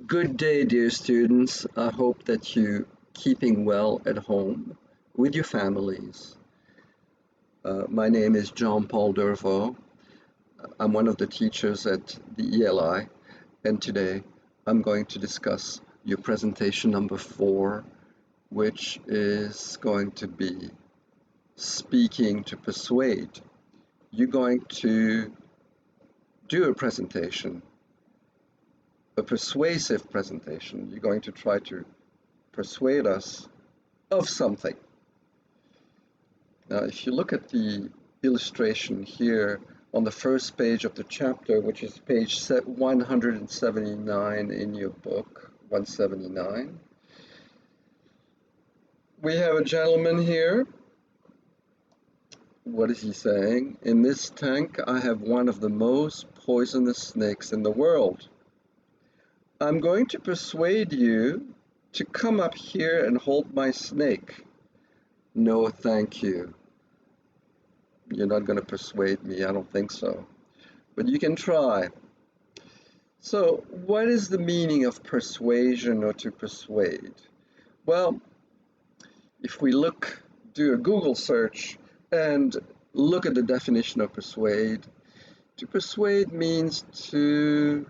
Good day, dear students. I hope that you're keeping well at home with your families. My name is John Paul Dervaux. I'm one of the teachers at the ELI, and today I'm going to discuss your presentation number 4, which is going to be speaking to persuade. You're going to do a presentation, a persuasive presentation. You're going to try to persuade us of something. Now, if you look at the illustration here on the first page of the chapter, which is page 179 in your book, 179, we have a gentleman here. What is he saying? In this tank, I have one of the most poisonous snakes in the world. I'm going to persuade you to come up here and hold my snake. No, thank you. You're not going to persuade me, I don't think so. But you can try. So, what is the meaning of persuasion or to persuade? Well, if we do a Google search and look at the definition of persuade, to persuade means to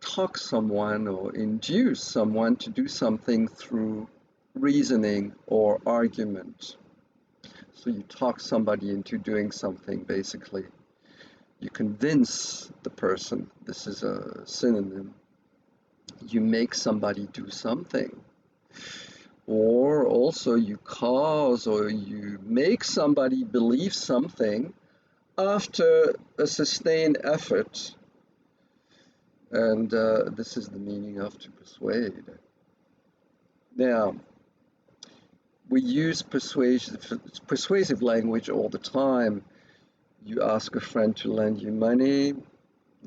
talk someone or induce someone to do something through reasoning or argument. So you talk somebody into doing something, basically. You convince the person. This is a synonym. You make somebody do something. Or also you cause or you make somebody believe something after a sustained effort. And this is the meaning of to persuade. Now, we use persuasive language all the time. You ask a friend to lend you money.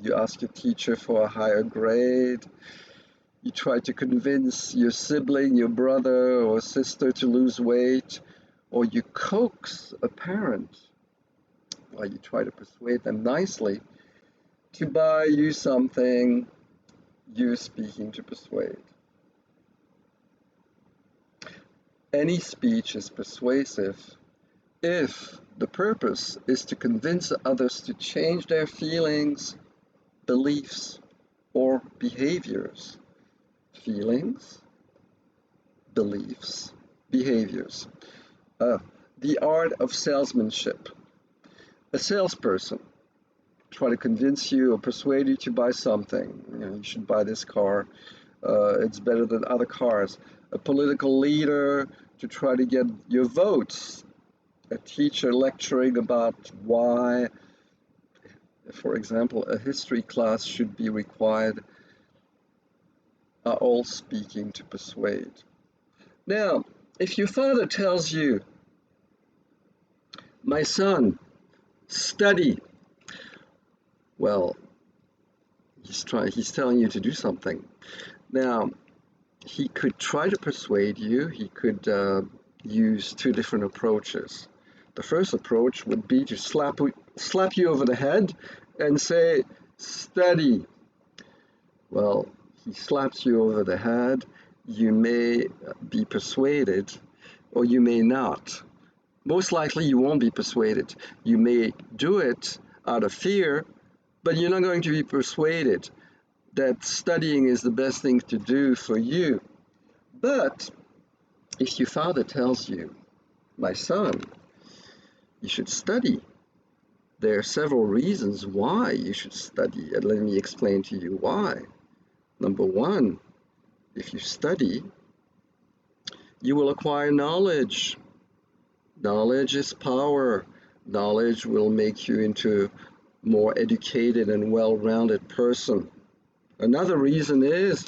You ask your teacher for a higher grade. You try to convince your sibling, your brother or sister to lose weight. Or you coax a parent. Well, you try to persuade them nicely to buy you something. You're speaking to persuade. Any speech is persuasive if the purpose is to convince others to change their feelings, beliefs, or behaviors. Feelings, beliefs, behaviors. The art of salesmanship. A salesperson try to convince you or persuade you to buy something. You should buy this car. It's better than other cars. A political leader to try to get your votes. A teacher lecturing about why, for example, a history class should be required, are all speaking to persuade. Now, if your father tells you, my son, study, well, he's telling you to do something. Now, he could try to persuade you. He could use two different approaches. The first approach would be to slap you over the head and say, study. Well, he slaps you over the head. You may be persuaded or you may not. Most likely you won't be persuaded. You may do it out of fear, but you're not going to be persuaded that studying is the best thing to do for you. But if your father tells you, my son, you should study, there are several reasons why you should study, and let me explain to you why. Number one, if you study, you will acquire knowledge. Knowledge is power. Knowledge will make you into a more educated and well-rounded person. Another reason is,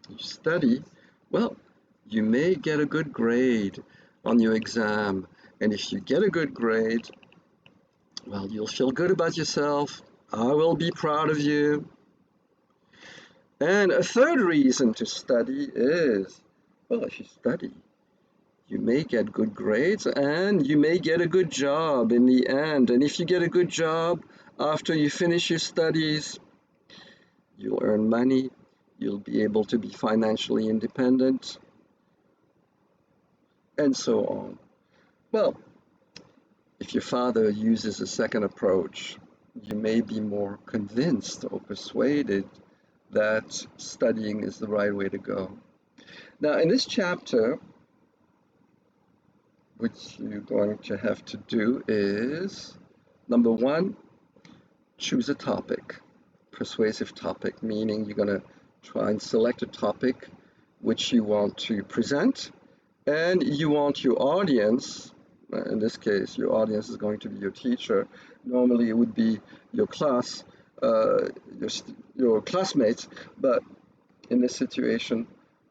you study, well, you may get a good grade on your exam. And if you get a good grade, well, you'll feel good about yourself. I will be proud of you. And a third reason to study is, well, if you study, you may get good grades and you may get a good job in the end. And if you get a good job after you finish your studies, you'll earn money You'll be able to be financially independent, and so on. Well, if your father uses a second approach, you may be more convinced or persuaded that studying is the right way to go. Now, in this chapter, what you're going to have to do is, number one, choose a topic, persuasive topic, meaning you're going to try and select a topic which you want to present, and you want your audience, in this case, your audience is going to be your teacher. Normally, it would be your class, your classmates, but in this situation,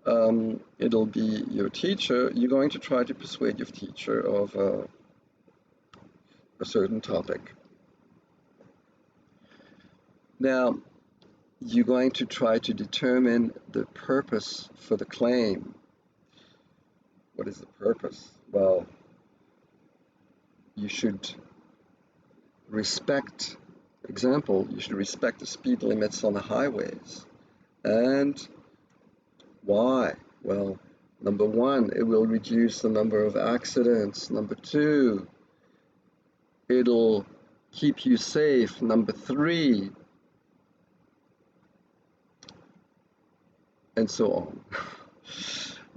it'll be your teacher. You're going to try to persuade your teacher of a certain topic. Now, you're going to try to determine the purpose for the claim. What is the purpose? Well, you should respect, example, you should respect the speed limits on the highways. And why? Well, number one, it will reduce the number of accidents. Number two, it'll keep you safe. Number three, and so on.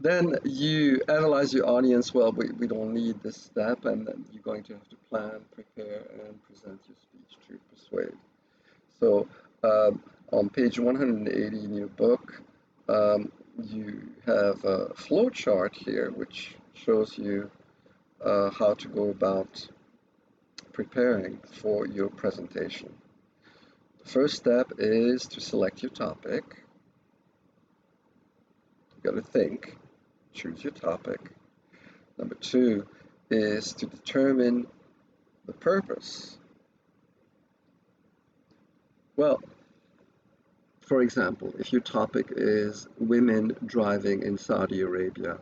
Then you analyze your audience. Well, we don't need this step, and then you're going to have to plan, prepare, and present your speech to persuade. So on page 180 in your book, you have a flow chart here which shows you how to go about preparing for your presentation. The first step is to select your topic. You got to think, choose your topic. Number two is to determine the purpose. Well, for example, if your topic is women driving in Saudi Arabia,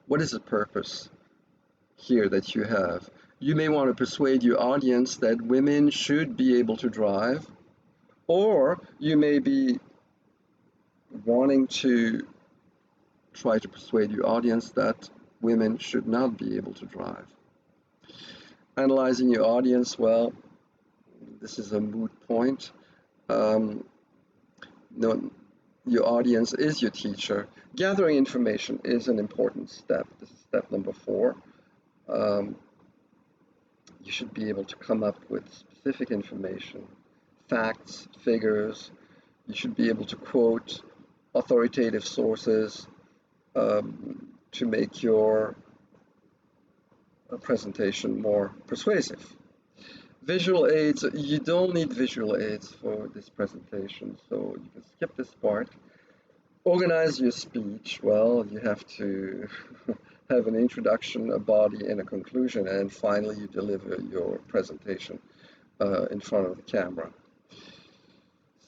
what is the purpose here that you have? You may want to persuade your audience that women should be able to drive, or you may be wanting to try to persuade your audience that women should not be able to drive. Analyzing your audience, well, this is a moot point. No, your audience is your teacher. Gathering information is an important step. This is step number 4. You should be able to come up with specific information, facts, figures. You should be able to quote authoritative sources to make your presentation more persuasive. Visual aids, you don't need visual aids for this presentation, so you can skip this part. Organize your speech. Well, you have to have an introduction, a body, and a conclusion, and finally you deliver your presentation in front of the camera.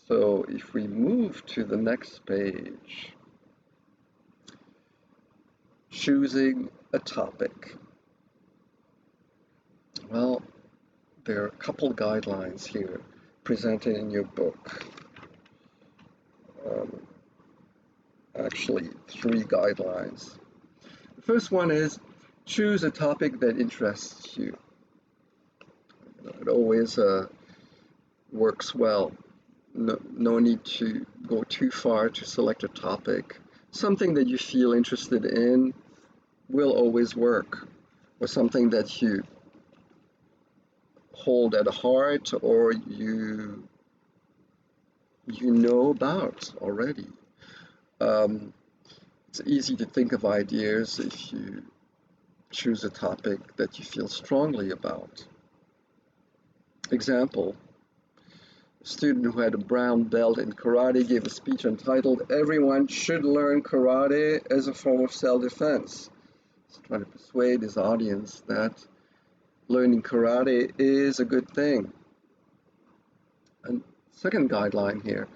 So if we move to the next page, choosing a topic. Well, there are a couple guidelines here presented in your book. Actually, 3 guidelines. The first one is choose a topic that interests you. It always works well. No need to go too far to select a topic. Something that you feel interested in will always work, or something that you hold at heart or you know about already. It's easy to think of ideas if you choose a topic that you feel strongly about. Example, a student who had a brown belt in karate gave a speech entitled, "Everyone should learn karate as a form of self-defense." He's trying to persuade his audience that learning karate is a good thing. And second guideline here,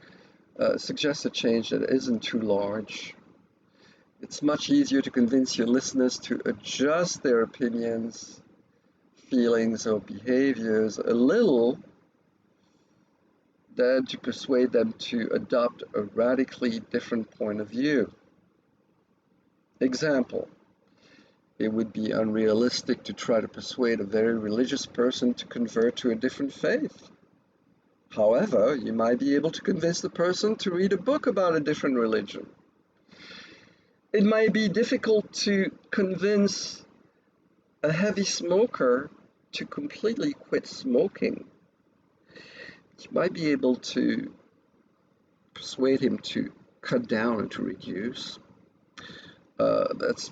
suggests a change that isn't too large. It's much easier to convince your listeners to adjust their opinions, feelings, or behaviors a little than to persuade them to adopt a radically different point of view. Example, it would be unrealistic to try to persuade a very religious person to convert to a different faith. However, you might be able to convince the person to read a book about a different religion. It might be difficult to convince a heavy smoker to completely quit smoking. You might be able to persuade him to cut down and to reduce. That's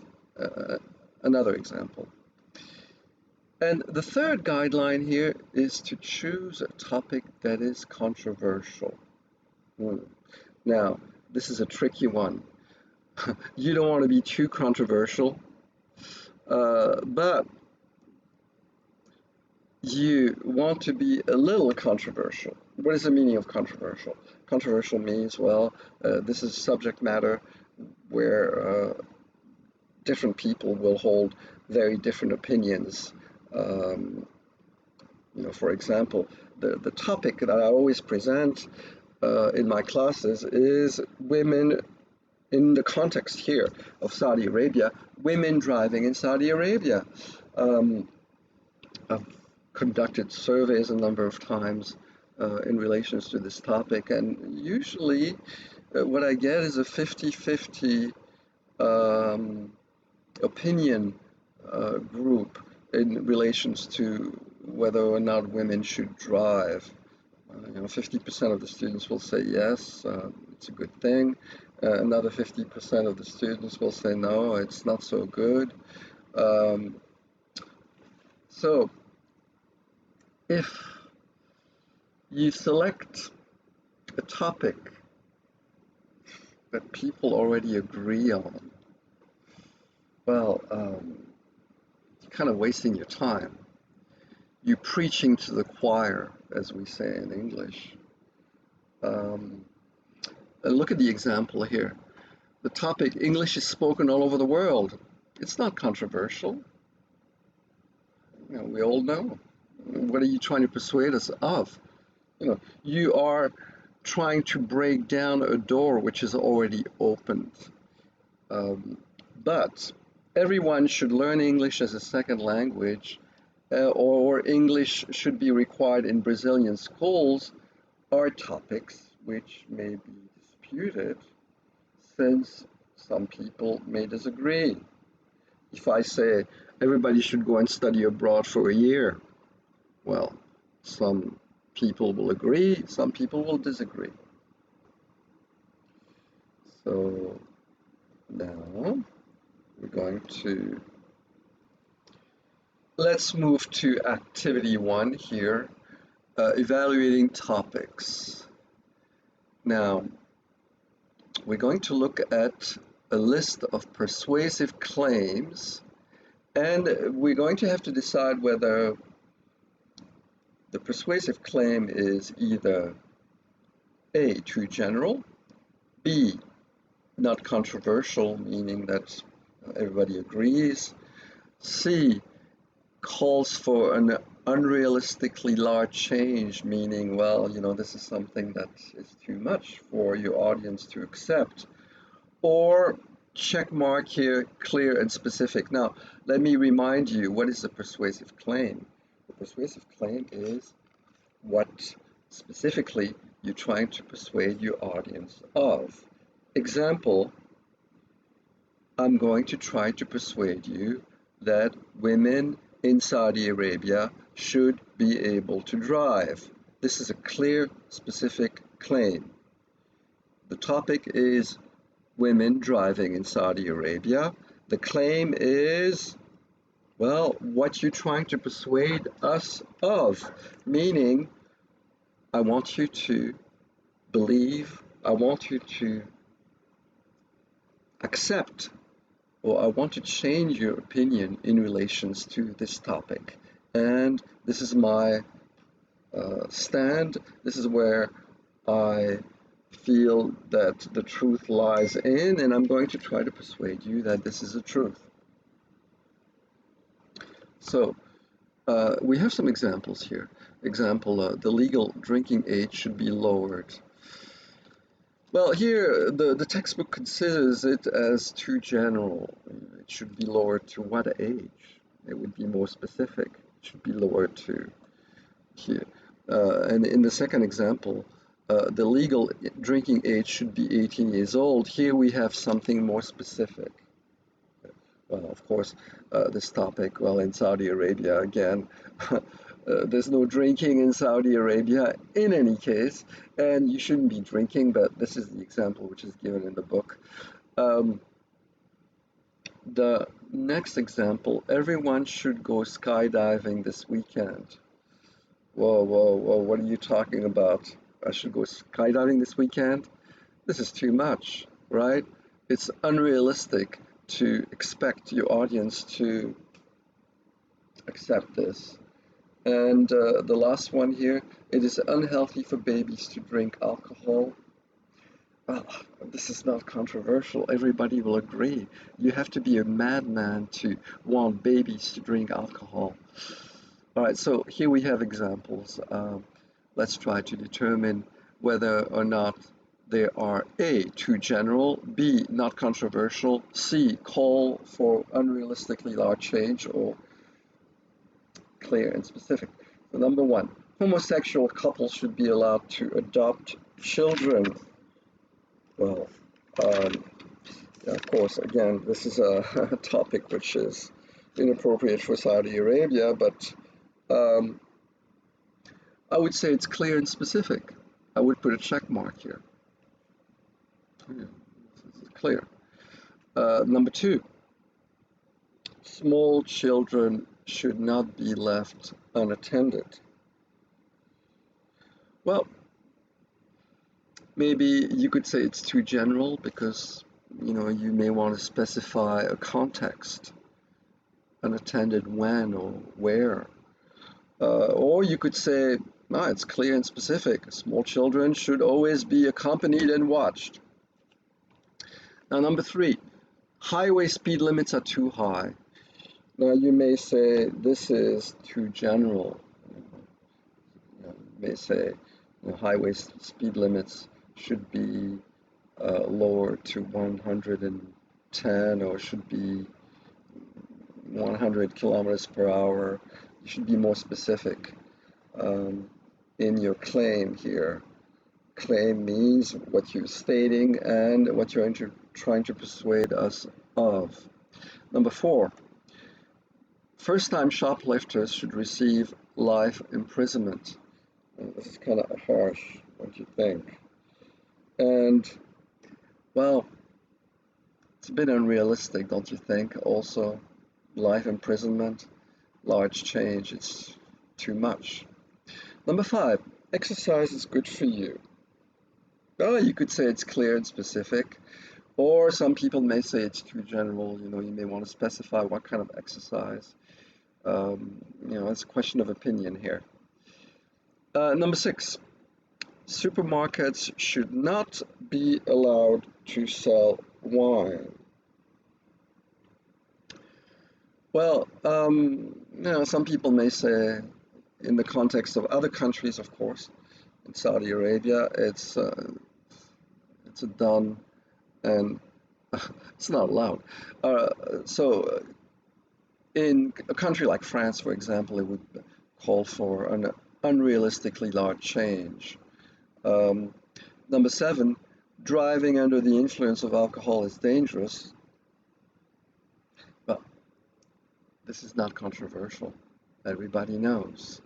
another example. And the third guideline here is to choose a topic that is controversial. Now, this is a tricky one. You don't want to be too controversial, but you want to be a little controversial. What is the meaning of controversial? Controversial means, well, this is subject matter where different people will hold very different opinions. For example, the topic that I always present in my classes is women in the context here of Saudi Arabia, women driving in Saudi Arabia. I've conducted surveys a number of times in relations to this topic, and usually what I get is a 50-50 opinion group in relations to whether or not women should drive. 50% of the students will say yes, it's a good thing. Another 50% of the students will say no, it's not so good. So if you select a topic that people already agree on, well, you're kind of wasting your time. You're preaching to the choir, as we say in English. And look at the example here. The topic, English is spoken all over the world. It's not controversial. We all know. What are you trying to persuade us of? You are trying to break down a door which is already opened. But everyone should learn English as a second language, or English should be required in Brazilian schools, are topics which may be disputed, since some people may disagree. If I say everybody should go and study abroad for a year, well, some people will agree, some people will disagree. So now we're going to, let's move to activity 1 here, evaluating topics. Now, we're going to look at a list of persuasive claims, and we're going to have to decide whether the persuasive claim is either A, too general, B, not controversial, meaning that everybody agrees, C, calls for an unrealistically large change, meaning, well, this is something that is too much for your audience to accept, or check mark here, clear and specific. Now, let me remind you, what is a persuasive claim? The persuasive claim is what specifically you're trying to persuade your audience of. Example, I'm going to try to persuade you that women in Saudi Arabia should be able to drive. This is a clear, specific claim. The topic is women driving in Saudi Arabia. The claim is, well, what you're trying to persuade us of, meaning I want you to believe, I want you to accept, or I want to change your opinion in relations to this topic. And this is my stand. This is where I feel that the truth lies in, and I'm going to try to persuade you that this is the truth. So we have some examples here. example, the legal drinking age should be lowered. Well, here the textbook considers it as too general. It should be lowered to what age? It would be more specific. It should be lowered to here. And in the second example, the legal drinking age should be 18 years old. Here we have something more specific. Well, of course, this topic, well, in Saudi Arabia, again, there's no drinking in Saudi Arabia in any case, and you shouldn't be drinking, but this is the example which is given in the book. The next example, everyone should go skydiving this weekend. Whoa, whoa, whoa, what are you talking about? I should go skydiving this weekend? This is too much, right? It's unrealistic to expect your audience to accept this. And the last one here, it is unhealthy for babies to drink alcohol. Well, this is not controversial. Everybody will agree. You have to be a madman to want babies to drink alcohol. All right, so here we have examples. Let's try to determine whether or not they are A, too general, B, not controversial, C, call for unrealistically large change, or clear and specific. So number one, homosexual couples should be allowed to adopt children. Well, yeah, of course, again, this is a topic which is inappropriate for Saudi Arabia, but I would say it's clear and specific. I would put a check mark here. Yeah, this is clear. Number two, small children should not be left unattended. Well, maybe you could say it's too general because you may want to specify a context, unattended when or where. Or you could say, no, it's clear and specific. Small children should always be accompanied and watched. Now, number three, highway speed limits are too high. Now, you may say this is too general. You may say highway speed limits should be lowered to 110 or should be 100 kilometers per hour. You should be more specific in your claim here. Claim means what you're stating and what you're trying to persuade us of. Number four, first-time shoplifters should receive life imprisonment. This is kind of harsh, don't you think? And, well, it's a bit unrealistic, don't you think? Also, life imprisonment, large change, it's too much. Number five, exercise is good for you. Well, you could say it's clear and specific, or some people may say it's too general. You may want to specify what kind of exercise. It's a question of opinion here. Number six, supermarkets should not be allowed to sell wine. Well, some people may say, in the context of other countries, of course, in Saudi Arabia, it's a done and it's not allowed. So in a country like France, for example, it would call for an unrealistically large change. Number seven, driving under the influence of alcohol is dangerous. Well, this is not controversial. Everybody knows.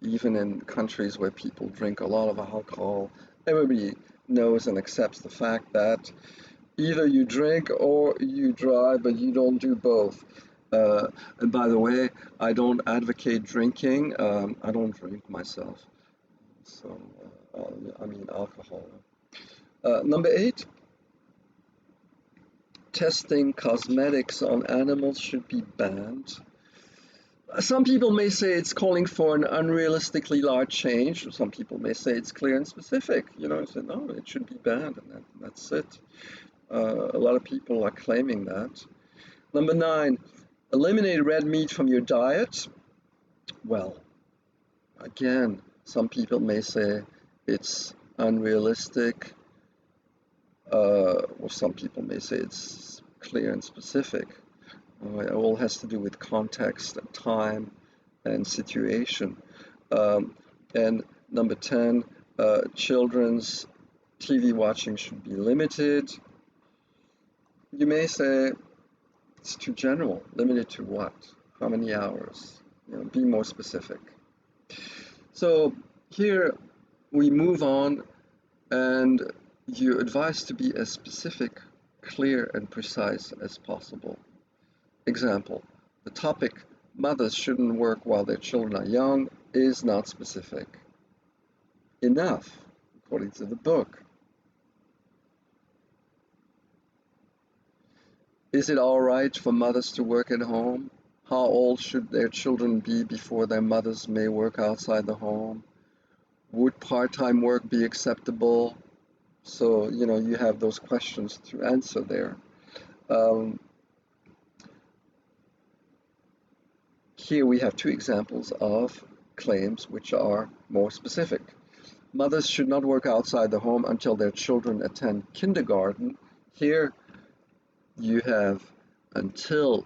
Even in countries where people drink a lot of alcohol, everybody knows and accepts the fact that either you drink or you drive, but you don't do both. And by the way, I don't advocate drinking. I don't drink myself. So, I mean alcohol. Number eight, testing cosmetics on animals should be banned. Some people may say it's calling for an unrealistically large change. Some people may say it's clear and specific. Say, no, it should be banned, and that's it. A lot of people are claiming that. Number nine, eliminate red meat from your diet. Well, Again, some people may say it's unrealistic, or some people may say it's clear and specific. It all has to do with context, time, and situation. Um, and number 10, children's TV watching should be limited. You may say it's too general. Limited to what? How many hours? Be more specific. So here we move on, and you're advised to be as specific, clear, and precise as possible. Example, the topic, mothers shouldn't work while their children are young, is not specific enough, according to the book. Is it all right for mothers to work at home? How old should their children be before their mothers may work outside the home? Would part-time work be acceptable? So, you have those questions to answer there. Um, Here we have two examples of claims which are more specific. Mothers should not work outside the home until their children attend kindergarten. Here you have until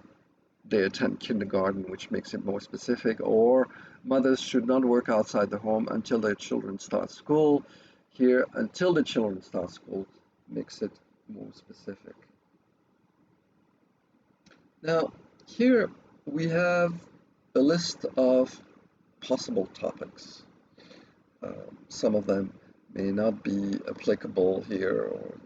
they attend kindergarten, which makes it more specific, or mothers should not work outside the home until their children start school. Here, until the children start school makes it more specific. Now, here we have a list of possible topics. Some of them may not be applicable here or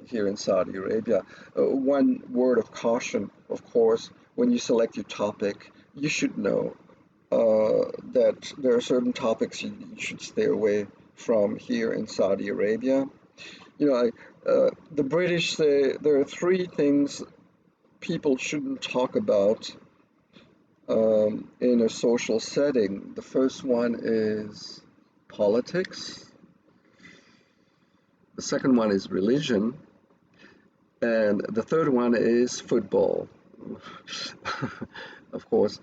here in Saudi Arabia. One word of caution, of course, when you select your topic, you should know that there are certain topics you should stay away from here in Saudi Arabia. The British say there are three things people shouldn't talk about in a social setting. The first one is politics. The second one is religion. And the third one is football. Of course,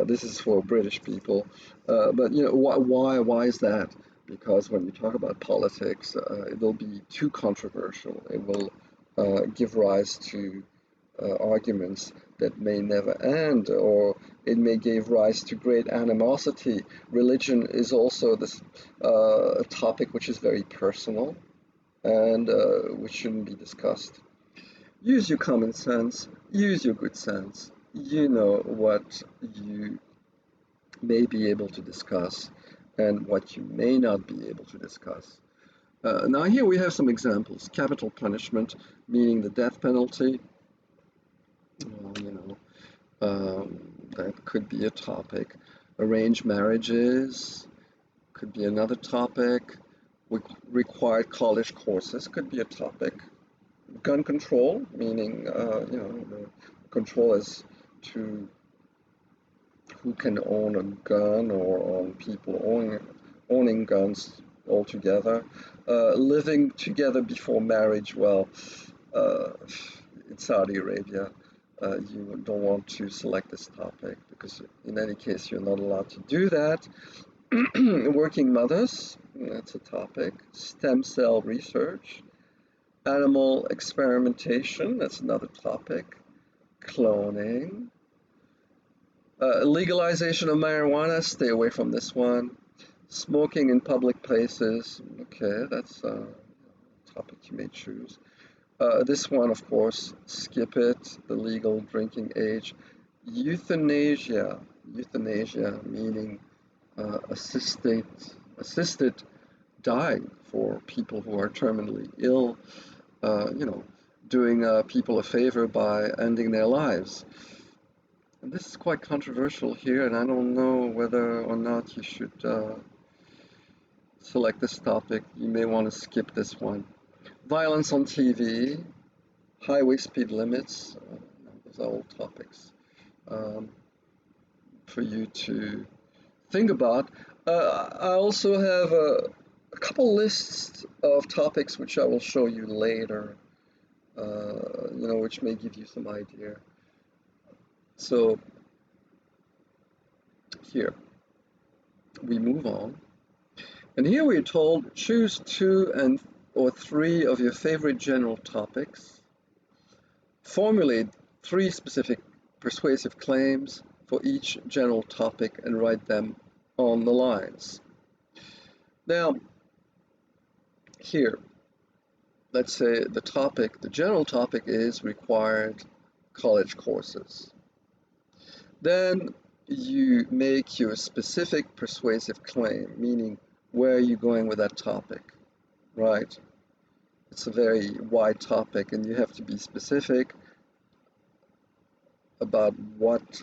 this is for British people. But why is that? Because when you talk about politics, it will be too controversial. It will give rise to arguments that may never end, or it may give rise to great animosity. Religion is also this a topic which is very personal and which shouldn't be discussed. Use your common sense, use your good sense. You know what you may be able to discuss and what you may not be able to discuss. Now here we have some examples. Capital punishment, meaning the death penalty. Well, that could be a topic. Arranged marriages could be another topic. Required college courses could be a topic. Gun control, meaning the control as to who can own a gun or on people owning guns altogether. Living together before marriage, well, in Saudi Arabia, you don't want to select this topic because in any case you're not allowed to do that. Working mothers, that's a topic. Stem cell research. Animal experimentation, that's another topic. Cloning. Legalization of marijuana, stay away from this one. Smoking in public places, okay, that's a topic you may choose. This one, of course, skip it, the legal drinking age. Euthanasia, meaning assisted dying for people who are terminally ill, doing people a favor by ending their lives. And this is quite controversial here, and I don't know whether or not you should select this topic. You may want to skip this one. Violence on TV, highway speed limits, those are all topics for you to think about. I also have a couple lists of topics which I will show you later, which may give you some idea. So here, we move on. And here we're told choose two and or three of your favorite general topics. Formulate three specific persuasive claims for each general topic and write them on the lines. Now, here, let's say the general topic is required college courses. Then you make your specific persuasive claim, meaning where are you going with that topic, right? It's a very wide topic and you have to be specific about what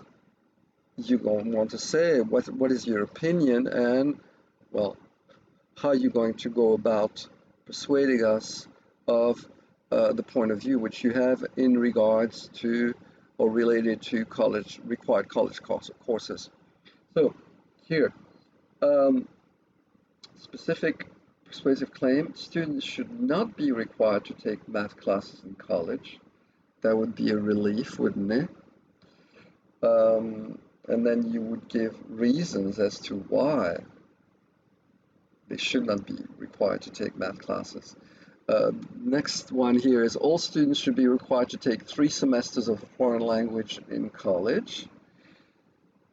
you want to say, what is your opinion, and, well, how are you going to go about persuading us of the point of view which you have in regards to or related to required college courses. So here, specific persuasive claim: students should not be required to take math classes in college. That would be a relief, wouldn't it? And then you would give reasons as to why they should not be required to take math classes. Next one here is all students should be required to take 3 semesters of a foreign language in college.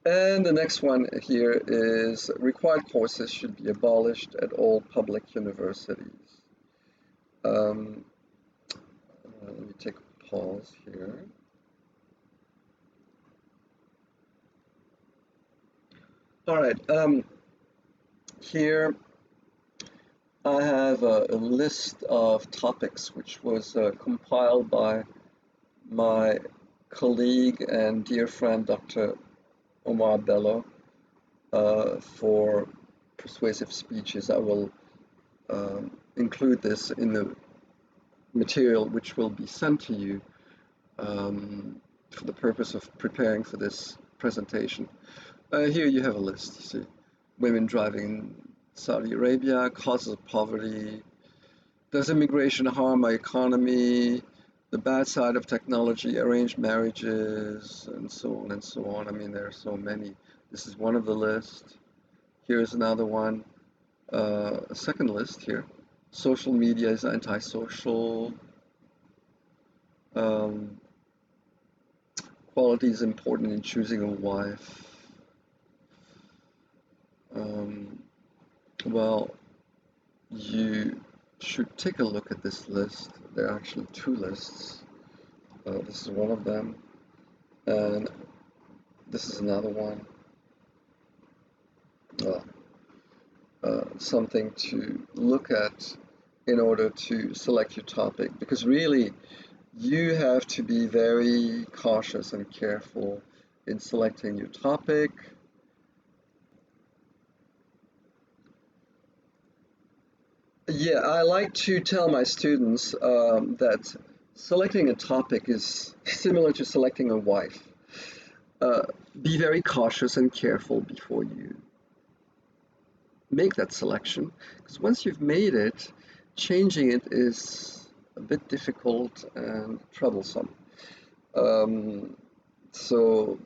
And the next one here is required courses should be abolished at all public universities. Let me take a pause here. All right, here I have a list of topics which was compiled by my colleague and dear friend Dr. Omar Bello for persuasive speeches. I will include this in the material which will be sent to you for the purpose of preparing for this presentation. Here you have a list, you see. Women driving in Saudi Arabia, causes of poverty, does immigration harm our economy, the bad side of technology, arranged marriages, and so on and so on. I mean, there are so many. This is one of the list. Here's another one, a second list here. Social media is antisocial. Quality is important in choosing a wife. Well, you should take a look at this list. There are actually 2 lists. This is one of them, and this is another one. Something to look at in order to select your topic, because really you have to be very cautious and careful in selecting your topic. Yeah, I like to tell my students that selecting a topic is similar to selecting a wife. Be very cautious and careful before you make that selection, because once you've made it, changing it is a bit difficult and troublesome. So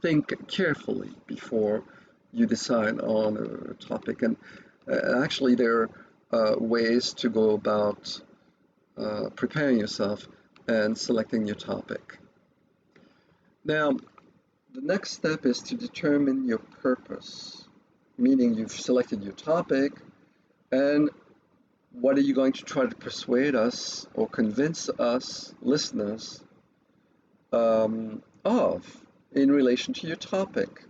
think carefully before you decide on a topic, and actually there are ways to go about preparing yourself and selecting your topic. Now, the next step is to determine your purpose, meaning you've selected your topic, and what are you going to try to persuade us or convince us, listeners, of in relation to your topic.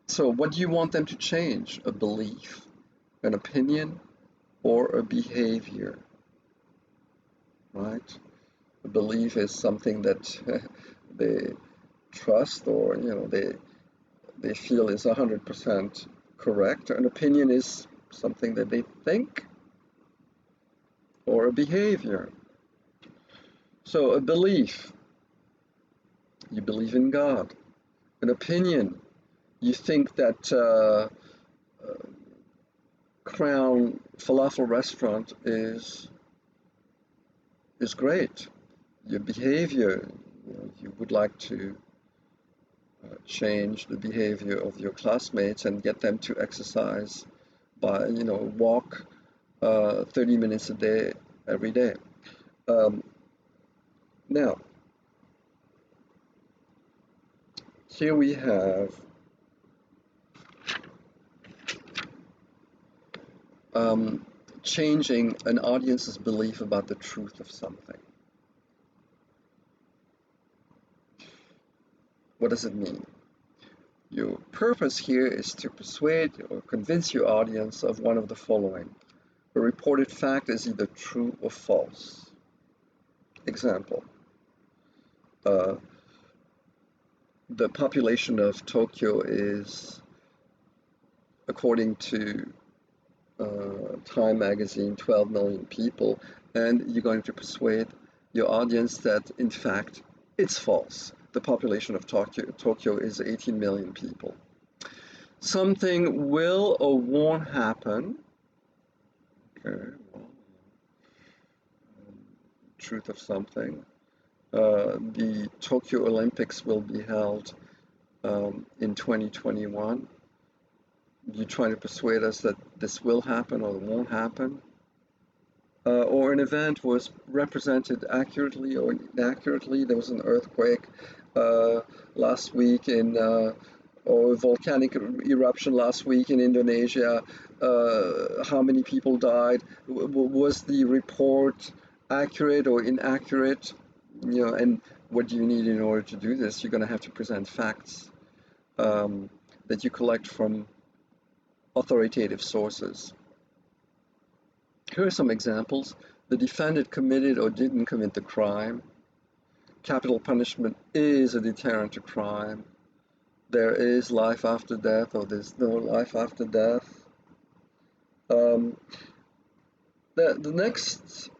So what do you want them to change? A belief, an opinion, or a behavior, right? A belief is something that they trust, or they feel is 100% correct. An opinion is something that they think, or a behavior. So a belief, you believe in God. An opinion, you think that Crown Falafel restaurant is great. Your behavior, you would like to change the behavior of your classmates and get them to exercise by, walk 30 minutes a day every day. Um, Now, here we have changing an audience's belief about the truth of something. What does it mean? Your purpose here is to persuade or convince your audience of one of the following. A reported fact is either true or false. Example, uh, the population of Tokyo is, according to Time magazine, 12 million people, and you're going to persuade your audience that, in fact, it's false. The population of Tokyo is 18 million people. Something will or won't happen. Okay, well, truth of something. The Tokyo Olympics will be held in 2021. You trying to persuade us that this will happen or won't happen? Or an event was represented accurately or inaccurately. There was an earthquake last week or a volcanic eruption last week in Indonesia. How many people died? Was the report accurate or inaccurate? And what do you need in order to do this? You're going to have to present facts that you collect from authoritative sources. Here are some examples. The defendant committed or didn't commit the crime. Capital punishment is a deterrent to crime. There is life after death, or there's no life after death. The next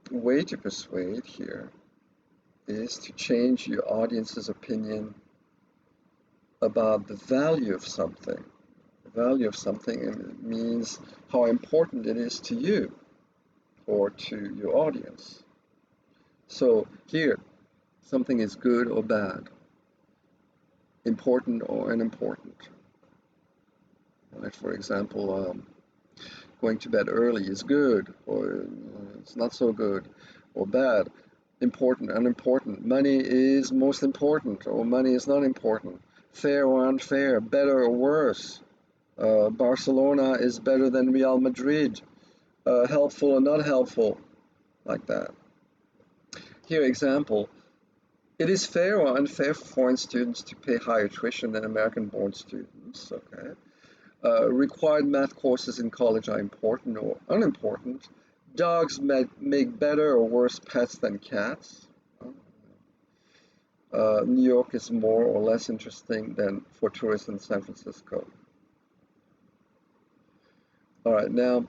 way to persuade here is to change your audience's opinion about the value of something. The value of something means how important it is to you or to your audience. So here, something is good or bad, important or unimportant. Like, for example, going to bed early is good, or it's not so good, or bad, important, unimportant. Money is most important, or money is not important. Fair or unfair, better or worse. Barcelona is better than Real Madrid. Helpful or not helpful, like that. Here, example. It is fair or unfair for foreign students to pay higher tuition than American-born students. Okay. Required math courses in college are important or unimportant. Dogs make better or worse pets than cats. New York is more or less interesting than for tourists in San Francisco. All right, now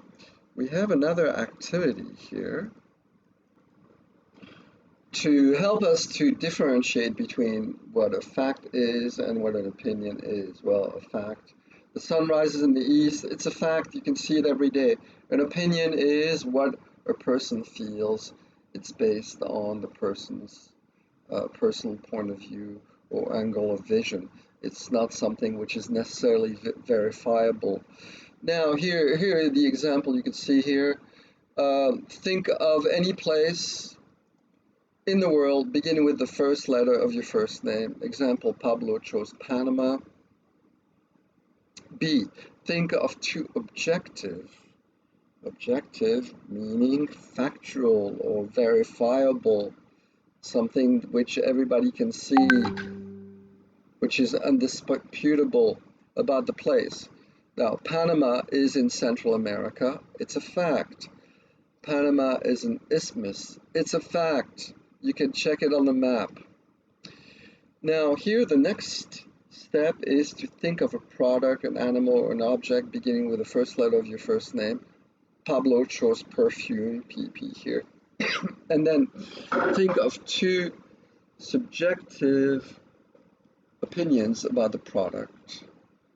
we have another activity here to help us to differentiate between what a fact is and what an opinion is. Well, a fact, the sun rises in the east, it's a fact, you can see it every day. An opinion is what a person feels. It's based on the person's personal point of view or angle of vision. It's not something which is necessarily verifiable. Now, here the example you can see here. Think of any place in the world beginning with the first letter of your first name. Example, Pablo chose Panama. B, think of two objective meaning factual or verifiable, something which everybody can see, which is undisputable about the place. Now, Panama is in Central America. It's a fact. Panama is an isthmus. It's a fact. You can check it on the map. Now, here the next step is to think of a product, an animal, or an object beginning with the first letter of your first name. Pablo chose perfume, PP here. And then think of two subjective opinions about the product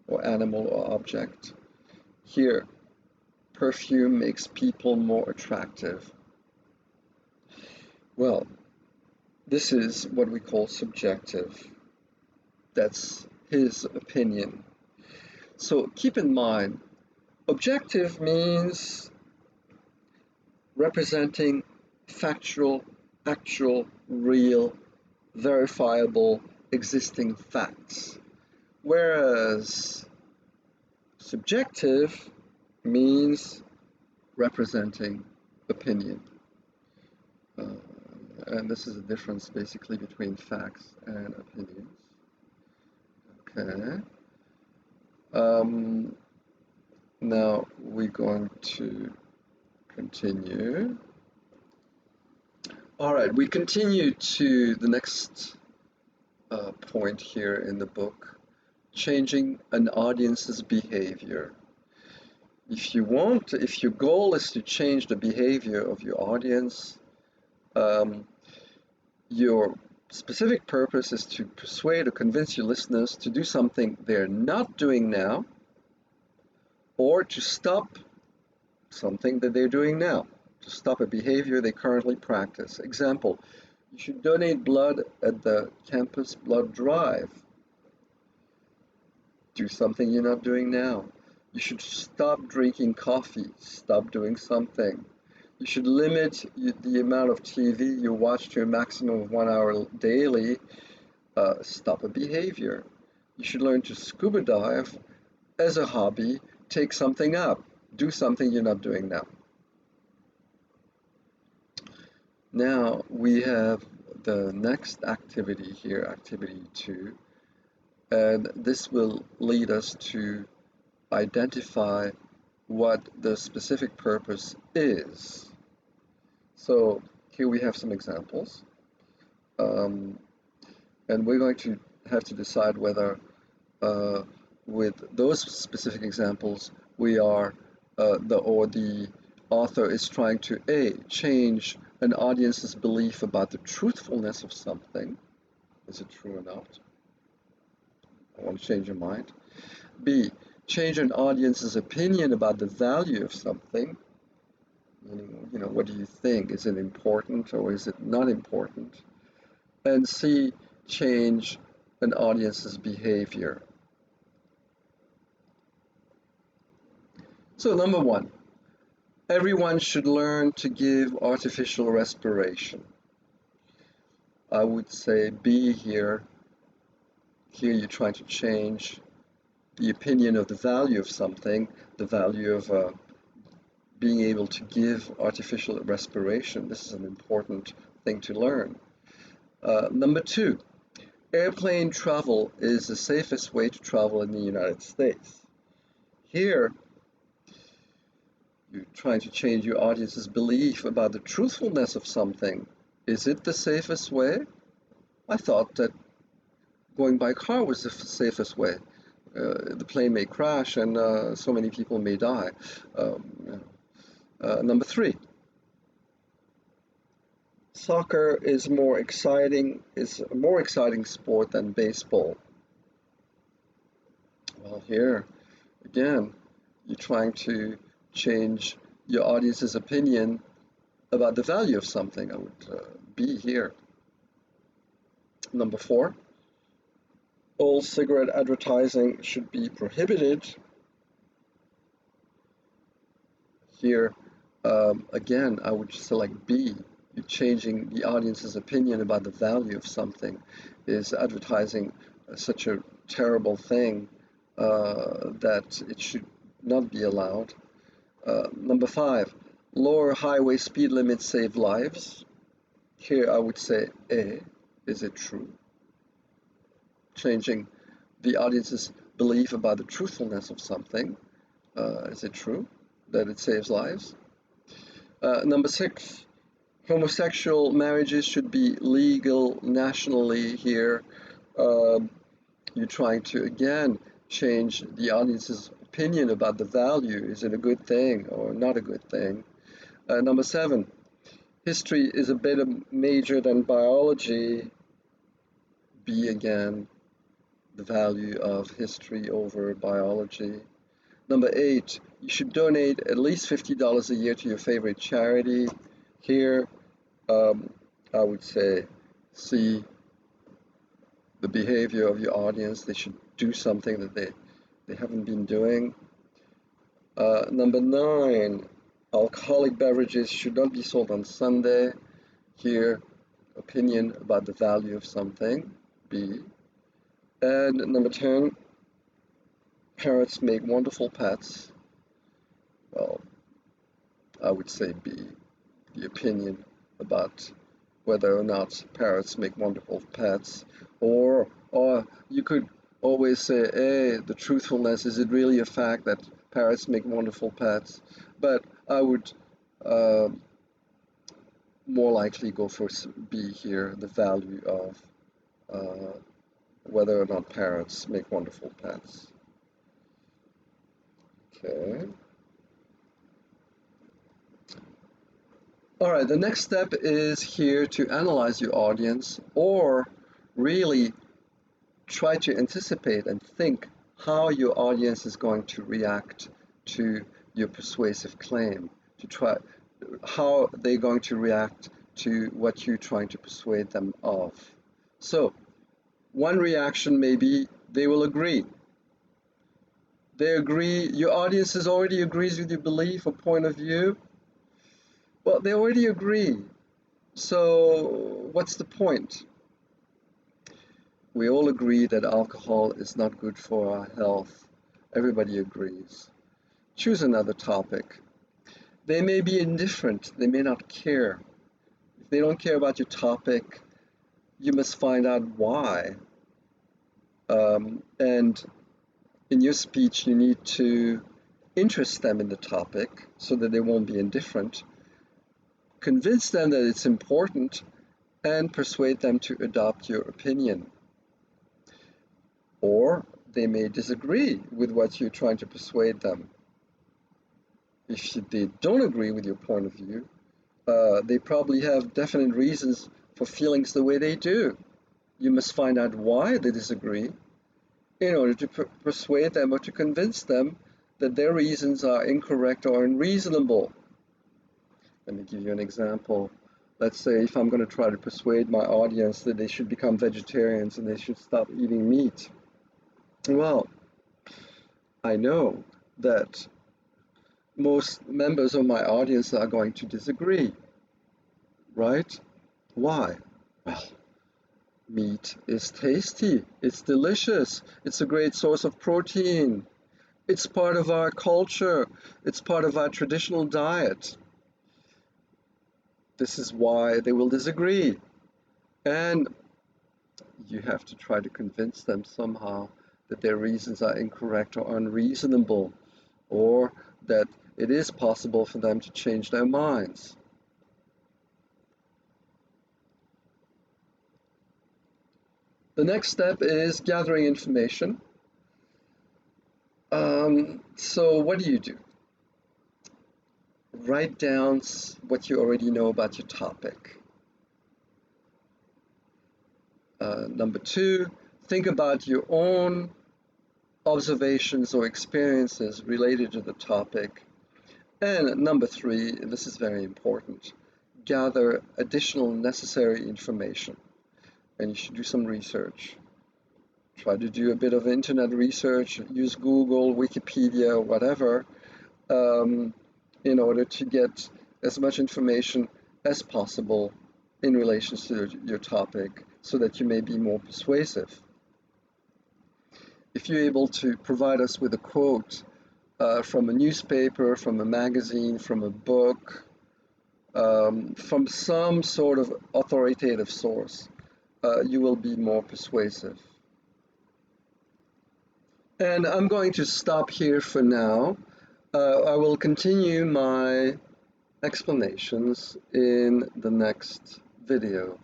or animal or object. Here, perfume makes people more attractive. Well, this is what we call subjective. That's his opinion. So keep in mind, objective means representing factual, actual, real, verifiable, existing facts. Whereas subjective means representing opinion. Uh, and this is a difference basically between facts and opinions. Okay. Now we're going to continue. All right, we continue to the next point here in the book, changing an audience's behavior. If your goal is to change the behavior of your audience, your specific purpose is to persuade or convince your listeners to do something they're not doing now, or to stop something that they're doing now, to stop a behavior they currently practice. Example, you should donate blood at the campus blood drive. Do something you're not doing now. You should stop drinking coffee. Stop doing something. You should limit the amount of TV you watch to a maximum of 1 hour daily. Stop a behavior. You should learn to scuba dive as a hobby. Take something up. Do something you're not doing now. Now we have the next activity here, activity 2, and this will lead us to identify what the specific purpose is. So here we have some examples, and we're going to have to decide whether with those specific examples we are the author is trying to A, change an audience's belief about the truthfulness of something. Is it true or not? I want to change your mind. B, change an audience's opinion about the value of something. Meaning, what do you think? Is it important or is it not important? And C, change an audience's behavior. So number 1, everyone should learn to give artificial respiration. I would say B here. Here you're trying to change the opinion of the value of something, the value of being able to give artificial respiration. This is an important thing to learn. Number 2, airplane travel is the safest way to travel in the United States. Here, you're trying to change your audience's belief about the truthfulness of something. Is it the safest way? I thought that going by car was the safest way. The plane may crash and so many people may die. Number 3, soccer is a more exciting sport than baseball. Well, here again, you're trying to change your audience's opinion about the value of something. I would be here. Number 4, all cigarette advertising should be prohibited. Here, again, I would select B. You're changing the audience's opinion about the value of something. Is advertising such a terrible thing that it should not be allowed? Number 5, lower highway speed limits save lives. Here I would say A. Is it true? Changing the audience's belief about the truthfulness of something. Is it true that it saves lives? Number 6, homosexual marriages should be legal nationally. Here you're trying to again change the audience's opinion about the value. Is it a good thing or not a good thing? Number 7, history is a better major than biology. B again, the value of history over biology. Number 8, you should donate at least $50 a year to your favorite charity. Here, I would say C, the behavior of your audience. They should do something that they haven't been doing. Number 9, alcoholic beverages should not be sold on Sunday. Here, opinion about the value of something, B. And number 10, parrots make wonderful pets. Well, I would say B, the opinion about whether or not parrots make wonderful pets. Or you could always say, hey, the truthfulness, is it really a fact that parrots make wonderful pets? But I would more likely go for B here, the value of whether or not parrots make wonderful pets. Okay. All right, the next step is here to analyze your audience, or really try to anticipate and think how your audience is going to react to your persuasive claim, to try how they're going to react to what you're trying to persuade them of. So one reaction may be they will agree. They agree, your audience already agrees with your belief or point of view. Well, they already agree. So what's the point? We all agree that alcohol is not good for our health. Everybody agrees. Choose another topic. They may be indifferent. They may not care. If they don't care about your topic, you must find out why. And in your speech, you need to interest them in the topic so that they won't be indifferent. Convince them that it's important and persuade them to adopt your opinion. Or they may disagree with what you're trying to persuade them. If they don't agree with your point of view, they probably have definite reasons for feelings the way they do. You must find out why they disagree in order to persuade them or to convince them that their reasons are incorrect or unreasonable. Let me give you an example. Let's say if I'm going to try to persuade my audience that they should become vegetarians and they should stop eating meat. Well, I know that most members of my audience are going to disagree, right? Why? Well, meat is tasty, it's delicious, it's a great source of protein, it's part of our culture, it's part of our traditional diet. This is why they will disagree. And you have to try to convince them somehow that their reasons are incorrect or unreasonable, or that it is possible for them to change their minds. The next step is gathering information. So what do? Write down what you already know about your topic. Number 2, think about your own observations or experiences related to the topic. And number 3, and this is very important, gather additional necessary information. And you should do some research. Try to do a bit of internet research, use Google, Wikipedia, whatever, in order to get as much information as possible in relation to your topic so that you may be more persuasive. If you're able to provide us with a quote from a newspaper, from a magazine, from a book, from some sort of authoritative source, you will be more persuasive. And I'm going to stop here for now. I will continue my explanations in the next video.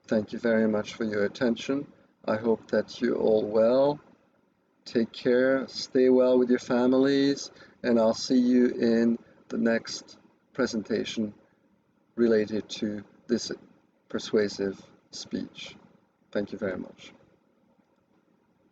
Thank you very much for your attention. I hope that you're all well. Take care, stay well with your families, and I'll see you in the next presentation related to this persuasive speech. Thank you very much.